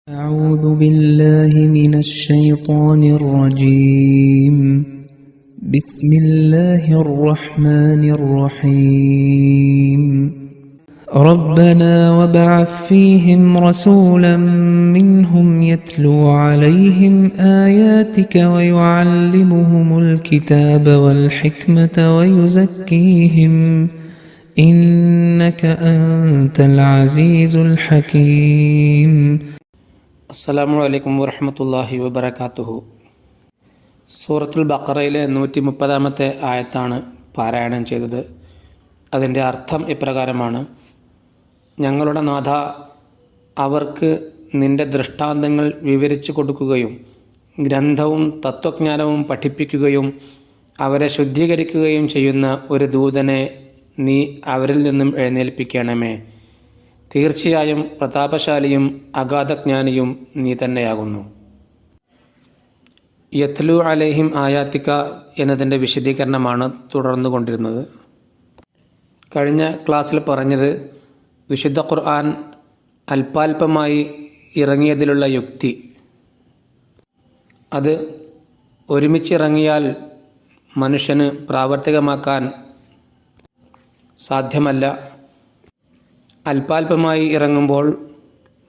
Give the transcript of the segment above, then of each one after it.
أعوذ بالله من الشيطان الرجيم. بسم الله الرحمن الرحيم. ربنا وابعث فيهم رسولا منهم يتلو عليهم آياتك ويعلمهم الكتاب والحكمة ويزكيهم إنك أنت العزيز الحكيم. അസ്സലാമു അലൈക്കും വറഹ്മത്തുള്ളാഹി വബറകാതുഹു. സൂറത്തുൽ ബഖറയിലെ 130-ാമത്തെ ആയത്താണ് പാരായണം ചെയ്തത്. അതിൻ്റെ അർത്ഥം ഇപ്രകാരമാണ്: ഞങ്ങളുടെ നാഥ, അവർക്ക് നിൻ്റെ ദൃഷ്ടാന്തങ്ങൾ വിവരിച്ചു കൊടുക്കുകയും ഗ്രന്ഥവും തത്വജ്ഞാനവും പഠിപ്പിക്കുകയും അവരെ ശുദ്ധീകരിക്കുകയും ചെയ്യുന്ന ഒരു ദൂതനെ നീ അവരിൽ നിന്നും എഴുന്നേൽപ്പിക്കണമേ. തീർച്ചയായും പ്രതാപശാലിയും അഗാധജ്ഞാനിയും നീ തന്നെയാകുന്നു. യത്ലു അലൈഹിം ആയാത്തിക എന്നതിൻ്റെ വിശദീകരണമാണ് തുടർന്നുകൊണ്ടിരുന്നത്. കഴിഞ്ഞ ക്ലാസ്സിൽ പറഞ്ഞത് വിശുദ്ധ ഖുർആൻ അല്പാൽപമായി ഇറങ്ങിയതിലുള്ള യുക്തി. അത് ഒരുമിച്ചിറങ്ങിയാൽ മനുഷ്യന് പ്രാവർത്തികമാക്കാൻ സാധ്യമല്ല. അല്പാൽപമായി ഇറങ്ങുമ്പോൾ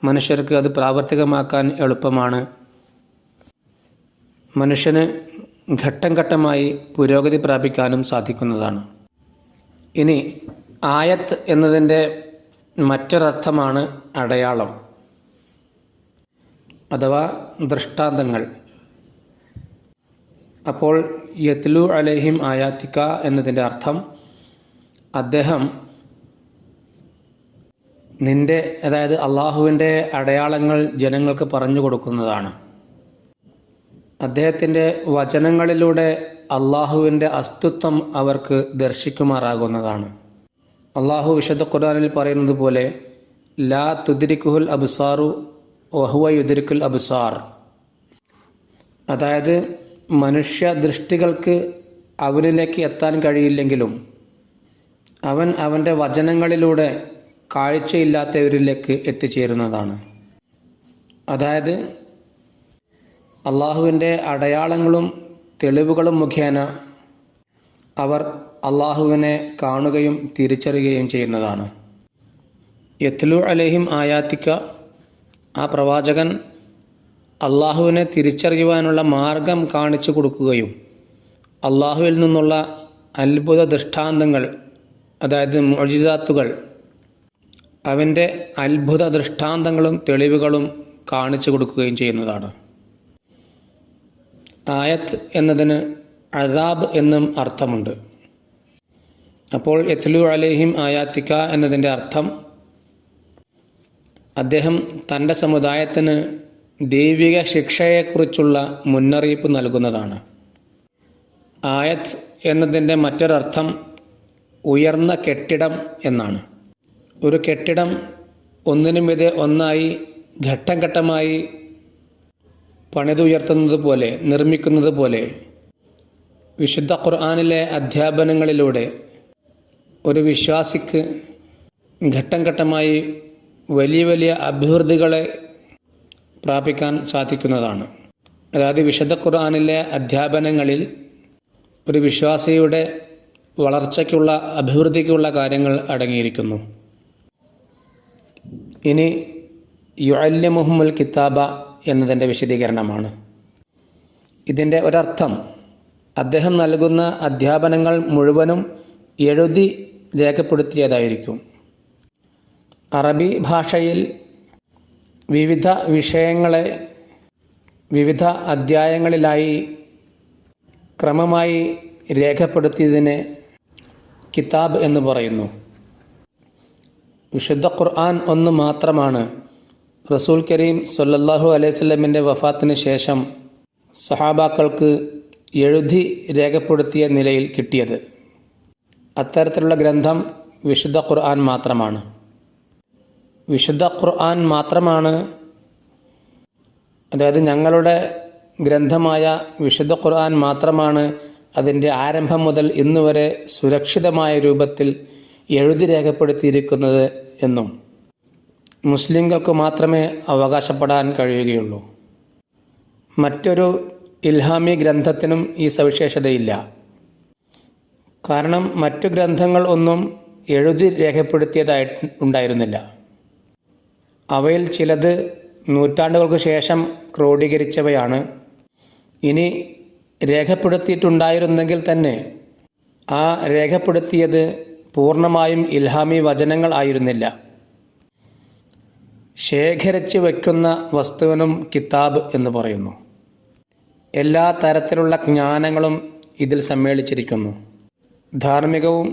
മനുഷ്യർക്ക് അത് പ്രാവർത്തികമാക്കാൻ എളുപ്പമാണ്. മനുഷ്യന് ഘട്ടം ഘട്ടമായി പുരോഗതി പ്രാപിക്കാനും സാധിക്കുന്നതാണ്. ഇനി ആയത്ത് എന്നതിൻ്റെ മറ്റൊരർത്ഥമാണ് അടയാളം അഥവാ ദൃഷ്ടാന്തങ്ങൾ. അപ്പോൾ യത്ലു അലൈഹിം ആയാത്തിക എന്നതിൻ്റെ അർത്ഥം അദ്ദേഹം നിൻ്റെ, അതായത് അള്ളാഹുവിൻ്റെ അടയാളങ്ങൾ ജനങ്ങൾക്ക് പറഞ്ഞു കൊടുക്കുന്നതാണ്. അദ്ദേഹത്തിൻ്റെ വചനങ്ങളിലൂടെ അള്ളാഹുവിൻ്റെ അസ്തിത്വം അവർക്ക് ദർശിക്കുമാറാകുന്നതാണ്. അള്ളാഹു വിശുദ്ധ ഖുർആനിൽ പറയുന്നത് പോലെ ലാ തുദ്രിക്കുൽ അബ്സാറു വഹുവ യുദ്രിക്കുൽ അബ്സാർ, അതായത് മനുഷ്യ ദൃഷ്ടികൾക്ക് അവനിലേക്ക് എത്താൻ കഴിയില്ലെങ്കിലും അവൻ അവൻ്റെ വചനങ്ങളിലൂടെ കാഴ്ചയില്ലാത്തവരിലേക്ക് എത്തിച്ചേരുന്നതാണ്. അതായത് അള്ളാഹുവിൻ്റെ അടയാളങ്ങളും തെളിവുകളും മുഖേന അവർ അള്ളാഹുവിനെ കാണുകയും തിരിച്ചറിയുകയും ചെയ്യുന്നതാണ്. യത്ലു അലൈഹിം ആയാത്തിക, ആ പ്രവാചകൻ അള്ളാഹുവിനെ തിരിച്ചറിയുവാനുള്ള മാർഗം കാണിച്ചു കൊടുക്കുകയും അള്ളാഹുവിൽ നിന്നുള്ള അത്ഭുത ദൃഷ്ടാന്തങ്ങൾ, അതായത് മുഅ്ജിസാത്തുകൾ, അവൻ്റെ അത്ഭുത ദൃഷ്ടാന്തങ്ങളും തെളിവുകളും കാണിച്ചു കൊടുക്കുകയും ചെയ്യുന്നതാണ്. ആയത്ത് എന്നതിന് അദാബ് എന്നും അർത്ഥമുണ്ട്. അപ്പോൾ യത്ലു അലൈഹിം ആയാത്തിക എന്നതിൻ്റെ അർത്ഥം അദ്ദേഹം തൻ്റെ സമുദായത്തിന് ദൈവിക ശിക്ഷയെക്കുറിച്ചുള്ള മുന്നറിയിപ്പ് നൽകുന്നതാണ്. ആയത്ത് എന്നതിൻ്റെ മറ്റൊരർത്ഥം ഉയർന്ന കെട്ടിടം എന്നാണ്. ഒരു കെട്ടിടം ഒന്നിനുമീതെ ഒന്നായി ഘട്ടം ഘട്ടമായി പണിതുയർത്തുന്നത് പോലെ, നിർമ്മിക്കുന്നത് പോലെ വിശുദ്ധ ഖുർആനിലെ അധ്യാപനങ്ങളിലൂടെ ഒരു വിശ്വാസിക്ക് ഘട്ടം ഘട്ടമായി വലിയ വലിയ അഭിവൃദ്ധികളെ പ്രാപിക്കാൻ സാധിക്കുന്നതാണ്. അതായത് വിശുദ്ധ ഖുർആനിലെ അധ്യാപനങ്ങളിൽ ഒരു വിശ്വാസിയുടെ വളർച്ചയ്ക്കുള്ള, അഭിവൃദ്ധിക്കുള്ള കാര്യങ്ങൾ അടങ്ങിയിരിക്കുന്നു. ഇനി യുഅല്ലിമുഹുൽ കിതാബ എന്നതിൻ്റെ വിശദീകരണമാണ്. ഇതിൻ്റെ ഒരർത്ഥം അദ്ദേഹം നൽകുന്ന അധ്യാപനങ്ങൾ മുഴുവനും എഴുതി രേഖപ്പെടുത്തിയതായിരിക്കും. അറബി ഭാഷയിൽ വിവിധ വിഷയങ്ങളെ വിവിധ അധ്യായങ്ങളിലായി ക്രമമായി രേഖപ്പെടുത്തിയതിനെ കിതാബ് എന്ന് പറയുന്നു. വിശുദ്ധ ഖുർആൻ ഒന്ന് മാത്രമാണ് റസൂൽ കരീം സ്വല്ലല്ലാഹു അലൈഹി വസല്ലമിൻ്റെ വഫാത്തിന് ശേഷം സഹാബാക്കൾക്ക് എഴുതി രേഖപ്പെടുത്തിയ നിലയിൽ കിട്ടിയത്. അത്തരത്തിലുള്ള ഗ്രന്ഥം വിശുദ്ധ ഖുർആൻ മാത്രമാണ്. വിശുദ്ധ ഖുർആൻ മാത്രമാണ്, അതായത് ഞങ്ങളുടെ ഗ്രന്ഥമായ വിശുദ്ധ ഖുർആൻ മാത്രമാണ് അതിൻ്റെ ആരംഭം മുതൽ ഇന്നുവരെ സുരക്ഷിതമായ രൂപത്തിൽ എഴുതി രേഖപ്പെടുത്തിയിരിക്കുന്നത് എന്നും മുസ്ലിങ്ങൾക്ക് മാത്രമേ അവകാശപ്പെടാൻ കഴിയുകയുള്ളൂ. മറ്റൊരു ഇൽഹാമി ഗ്രന്ഥത്തിനും ഈ സവിശേഷതയില്ല. കാരണം മറ്റു ഗ്രന്ഥങ്ങൾ ഒന്നും എഴുതി രേഖപ്പെടുത്തിയതായിട്ട് ഉണ്ടായിരുന്നില്ല. അവയിൽ ചിലത് നൂറ്റാണ്ടുകൾക്ക് ശേഷം ക്രോഡീകരിച്ചവയാണ്. ഇനി രേഖപ്പെടുത്തിയിട്ടുണ്ടായിരുന്നെങ്കിൽ തന്നെ ആ രേഖപ്പെടുത്തിയത് പൂർണ്ണമായും ഇൽഹാമി വചനങ്ങൾ ആയിരുന്നില്ല. ശേഖരിച്ചു വയ്ക്കുന്ന വസ്തുവിനും കിതാബ് എന്ന് പറയുന്നു. എല്ലാ തരത്തിലുള്ള ജ്ഞാനങ്ങളും ഇതിൽ സമ്മേളിച്ചിരിക്കുന്നു. ധാർമ്മികവും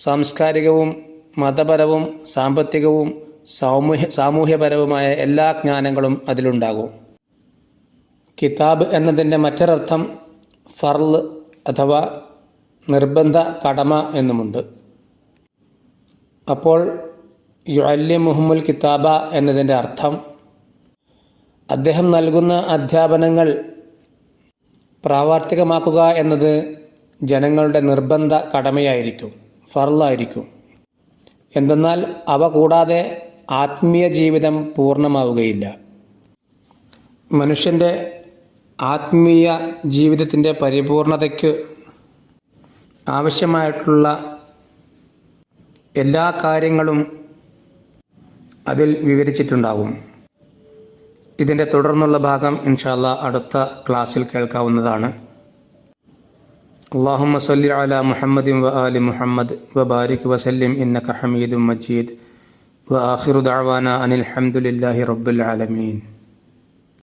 സാംസ്കാരികവും മതപരവും സാമ്പത്തികവും സാമൂഹ്യപരവുമായ എല്ലാ ജ്ഞാനങ്ങളും അതിലുണ്ടാകും. കിതാബ് എന്നതിൻ്റെ മറ്റൊരർത്ഥം ഫർള് അഥവാ നിർബന്ധ കടമ എന്നുമുണ്ട്. അപ്പോൾ യുഅല്ലിമുഹുമുൽ കിതാബ എന്നതിൻ്റെ അർത്ഥം അദ്ദേഹം നൽകുന്ന അധ്യാപനങ്ങൾ പ്രാവർത്തികമാക്കുക എന്നത് ജനങ്ങളുടെ നിർബന്ധ കടമയായിരിക്കും, ഫർളായിരിക്കും. എന്തെന്നാൽ അവ കൂടാതെ ആത്മീയ ജീവിതം പൂർണ്ണമാവുകയില്ല. മനുഷ്യൻ്റെ ആത്മീയ ജീവിതത്തിൻ്റെ പരിപൂർണതയ്ക്ക് ആവശ്യമായിട്ടുള്ള എല്ലാ കാര്യങ്ങളും അതിൽ വിവരിച്ചിട്ടുണ്ടാകും. ഇതിൻ്റെ തുടർന്നുള്ള ഭാഗം ഇൻഷാ അല്ലാഹ് അടുത്ത ക്ലാസ്സിൽ കേൾക്കാവുന്നതാണ്. അല്ലാഹുമ്മ സല്ലി അലാ മുഹമ്മദിൻ വ ആലി മുഹമ്മദ് വ ബാരിക് വസല്ലിം ഇന്നക ഹമീദും മജീദ് വ ആഖിറു ദഅവാനാ അനിൽ ഹംദുലില്ലാഹി റബ്ബിൽ ആലമീൻ.